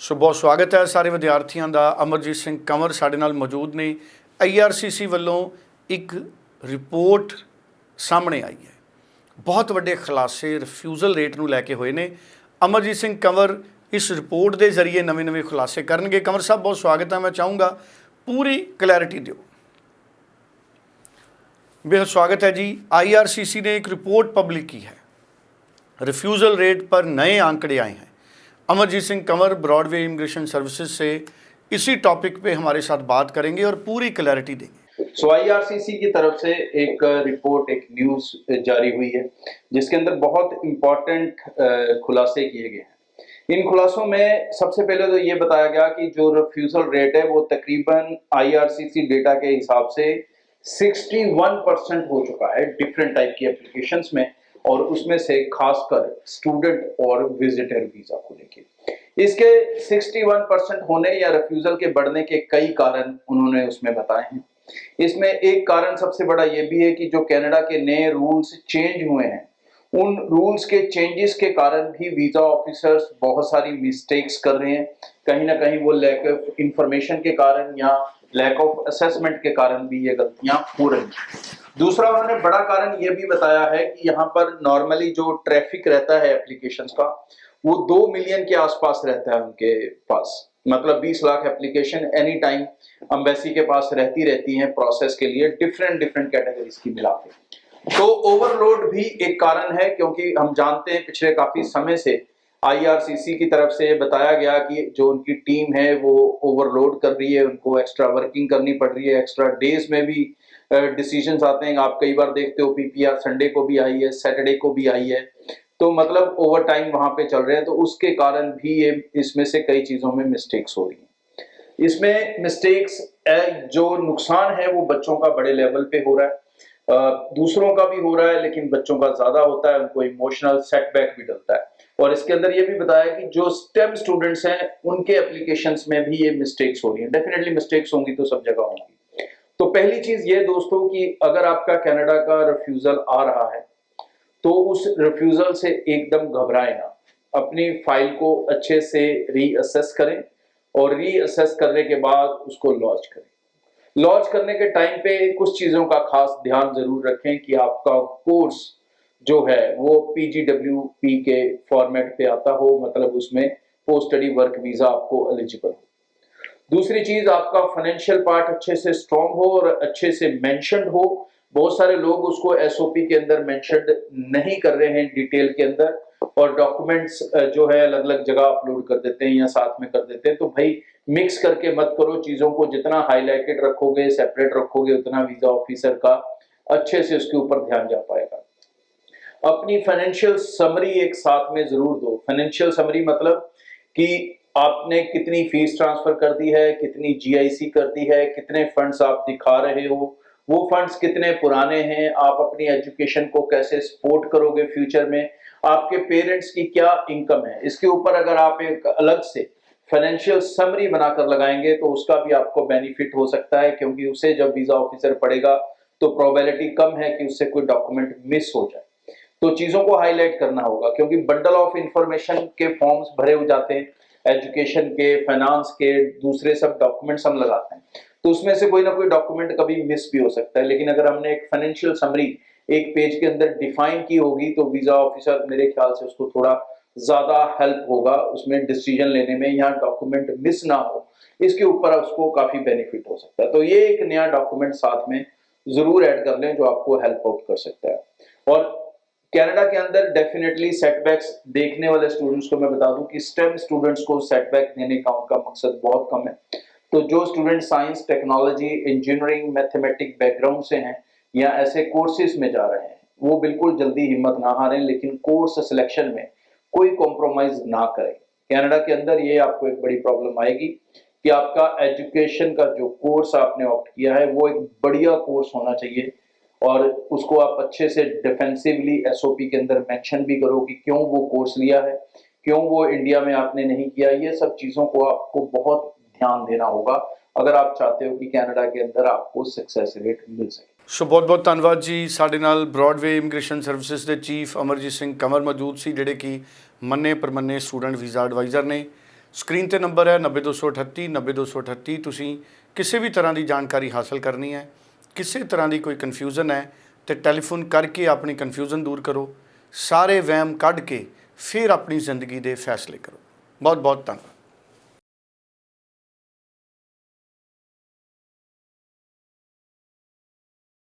ਸੋ ਬਹੁਤ ਸਵਾਗਤ ਹੈ ਸਾਰੇ ਵਿਦਿਆਰਥੀਆਂ ਦਾ। ਅਮਰਜੀਤ ਸਿੰਘ ਕੰਵਰ ਸਾਡੇ ਨਾਲ ਮੌਜੂਦ ਨੇ। IRCC ਵੱਲੋਂ ਇੱਕ ਰਿਪੋਰਟ ਸਾਹਮਣੇ ਆਈ ਹੈ, ਬਹੁਤ ਵੱਡੇ ਖੁਲਾਸੇ ਰਿਫਿਊਜ਼ਲ ਰੇਟ ਨੂੰ ਲੈ ਕੇ ਹੋਏ ਨੇ। ਅਮਰਜੀਤ ਸਿੰਘ ਕੰਵਰ ਇਸ ਰਿਪੋर्ट ਦੇ ਜ਼ਰੀਏ ਨਵੇਂ ਖੁਲਾਸੇ ਕਰਨਗੇ। कंवर साहब बहुत स्वागत है। मैं चाहूँगा पूरी क्लैरिटी दियो। बेहद स्वागत है जी। IRCC ने एक रिपोर्ट पब्लिक की है, रिफ्यूज़ल रेट पर नए आंकड़े आए हैं। Amarjeet Singh Kanwar Broadway immigration services से इसी टॉपिक पे हमारे साथ बात करेंगे और पूरी क्लैरिटी देंगे। सो IRCC की तरफ से एक रिपोर्ट, एक न्यूज़ जारी हुई है जिसके अंदर बहुत इम्पोर्टेंट खुलासे किए गए हैं। इन खुलासों में सबसे पहले तो ये बताया गया कि जो रिफ्यूज़ल रेट है वो तकरीबन IRCC डेटा के हिसाब से 61% हो चुका है डिफरेंट टाइप की एप्लीकेशंस में, और उसमें से खासकर स्टूडेंट और विजिटर वीजा को लेके इसके 61% होने या रिफ्यूज़ल के बढ़ने के कई कारण उन्होंने उसमें बताए हैं। इसमें एक कारण सबसे बड़ा ये भी है कि जो कनाडा के नए रूल्स चेंज हुए हैं, उन रूल्स के चेंजेस के कारण भी वीजा ऑफिसर्स बहुत सारी मिस्टेक्स कर रहे हैं। कहीं ना कहीं वो लैक ऑफ इंफॉर्मेशन के कारण या लैक ऑफ असेसमेंट के कारण भी ये गलतियां हो रही हैं। दूसरा उन्होंने बड़ा कारण ये भी बताया है कि यहाँ पर नॉर्मली जो ट्रैफिक रहता है एप्लीकेशंस का, वो 2 मिलियन के आसपास रहता है उनके पास। मतलब 20 lakh application any time embassy के पास रहती हैं प्रोसेस के लिए, डिफरेंट कैटेगरीज की मिला के। तो ओवरलोड भी एक कारण है, क्योंकि हम जानते हैं पिछले काफी समय से IRCC की तरफ से बताया गया कि जो उनकी टीम है वो ओवरलोड कर रही है, उनको एक्स्ट्रा वर्किंग करनी पड़ रही है, एक्स्ट्रा डेज में भी डिसीजंस आते हैं। आप कई बार देखते हो PPR संडे को भी आई है, सैटरडे को भी आई है, तो मतलब ओवर टाइम वहां पे चल रहे हैं। तो उसके कारण भी ये इसमें से कई चीजों में मिस्टेक्स हो रही है। इसमें मिस्टेक्स जो नुकसान है वो बच्चों का बड़े लेवल पे हो रहा है, दूसरों का भी हो रहा है, लेकिन बच्चों का ज्यादा होता है, उनको इमोशनल सेटबैक भी डलता है। और इसके अंदर ये भी बताया कि जो स्टेम स्टूडेंट्स हैं उनके एप्लीकेशंस में भी ये मिस्टेक्स हो रही हैं। डेफिनेटली मिस्टेक्स होंगी तो सब जगह होंगी। तो पहली चीज ये दोस्तों कि अगर आपका कनाडा का रिफ्यूजल आ रहा है तो उस रिफ्यूजल से एकदम घबराएं ना, अपनी फाइल को अच्छे से रीअसेस करें और रीअसेस करने के बाद उसको लॉन्च करें। लॉन्च करने के टाइम पे कुछ चीजों का खास ध्यान जरूर रखें कि आपका कोर्स जो है वो PGWP के फॉर्मेट पे आता हो, मतलब उसमें पोस्ट स्टडी वर्क वीजा आपको एलिजिबल हो। दूसरी चीज, आपका फाइनेंशियल पार्ट अच्छे से स्ट्रांग हो और अच्छे से मेंशन्ड हो। बहुत सारे लोग उसको SOP के अंदर मेंशन्ड नहीं कर रहे हैं डिटेल के अंदर, और डॉक्यूमेंट्स जो है अलग अलग जगह अपलोड कर देते हैं या साथ में कर देते हैं। तो भाई मिक्स करके मत करो चीजों को, जितना हाईलाइटेड रखोगे, सेपरेट रखोगे, उतना वीजा ऑफिसर का अच्छे से उसके ऊपर ध्यान जा पाएगा। अपनी फाइनेंशियल समरी एक साथ में जरूर दो। फाइनेंशियल समरी मतलब कि आपने कितनी फीस ट्रांसफर कर दी है, कितनी GIC कर दी है, कितने फंड्स आप दिखा रहे हो, वो फंड्स कितने पुराने हैं, आप अपनी एजुकेशन को कैसे सपोर्ट करोगे फ्यूचर में, आपके पेरेंट्स की क्या इनकम है। इसके ऊपर अगर आप एक अलग से फाइनेंशियल समरी बनाकर लगाएंगे तो उसका भी आपको बेनिफिट हो सकता है, क्योंकि उसे जब वीजा ऑफिसर पढ़ेगा तो प्रोबेबिलिटी कम है कि उससे कोई डॉक्यूमेंट मिस हो जाए। तो चीजों को हाईलाइट करना होगा, क्योंकि बंडल ऑफ इंफॉर्मेशन के फॉर्म्स भरे हो जाते हैं, एजुकेशन के, फाइनेंस के, दूसरे सब डॉक्यूमेंट्स हम लगाते हैं, तो उसमें से कोई ना कोई डॉक्यूमेंट कभी मिस भी हो सकता है। लेकिन अगर हमने एक फाइनेंशियल समरी एक पेज के अंदर डिफाइन की होगी तो वीजा ऑफिसर मेरे ख्याल से उसको थोड़ा ज्यादा हेल्प होगा उसमें डिसीजन लेने में, या डॉक्यूमेंट मिस ना हो, इसके ऊपर उसको काफी बेनिफिट हो सकता है। तो ये एक नया डॉक्यूमेंट साथ में जरूर ऐड कर लें जो आपको हेल्प आउट कर सकता है। और कनाडा के अंदर डेफिनेटली सेटबैक्स देखने वाले स्टूडेंट्स को मैं बता दूं कि स्टेम स्टूडेंट्स को सेटबैक देने का उनका मकसद बहुत कम है। तो जो student science, technology, engineering, mathematics background से हैं या ऐसे कोर्सेज में जा रहे हैं, वो बिल्कुल जल्दी हिम्मत ना हारें, लेकिन कोर्स सिलेक्शन में कोई कॉम्प्रोमाइज ना करें। कनाडा के अंदर ये आपको एक बड़ी प्रॉब्लम आएगी कि आपका एजुकेशन का जो कोर्स आपने ऑप्ट किया है वो एक बढ़िया कोर्स होना चाहिए, और उसको आप अच्छे से डिफेंसिवली SOP के अंदर मेंशन भी करो कि क्यों वो कोर्स लिया है, क्यों वो इंडिया में आपने नहीं किया। ये सब चीजों को आपको बहुत ध्यान देना होगा अगर आप चाहते हो कि कनाडा के अंदर आपको सक्सेस रेट मिल सके। सो बहुत बहुत धन्यवाद जी। ਸਾਡੇ ਨਾਲ ब्रॉडवे इमिग्रेशन सर्विसेज ਦੇ चीफ अमरजीत सिंह कंवर मौजूद सी, ਜਿਹੜੇ कि मन्ने परमन्ने स्टूडेंट वीज़ा एडवाइज़र ने। ਸਕਰੀਨ ਤੇ ਨੰਬਰ ਹੈ 90238 90238। ਤੁਸੀਂ ਕਿਸੇ ਵੀ ਤਰ੍ਹਾਂ ਦੀ ਜਾਣਕਾਰੀ ਹਾਸਲ ਕਰਨੀ ਹੈ, ਕਿਸੇ ਤਰ੍ਹਾਂ ਦੀ ਕੋਈ ਕਨਫਿਊਜ਼ਨ ਹੈ ਤੇ ਟੈਲੀਫੋਨ ਕਰਕੇ ਆਪਣੀ ਕਨਫਿਊਜ਼ਨ ਦੂਰ ਕਰੋ, ਸਾਰੇ ਵਹਿਮ ਕੱਢ ਕੇ ਫਿਰ ਆਪਣੀ ਜ਼ਿੰਦਗੀ ਦੇ ਫੈਸਲੇ ਕਰੋ। ਬਹੁਤ ਬਹੁਤ ਧੰਨਵਾਦ।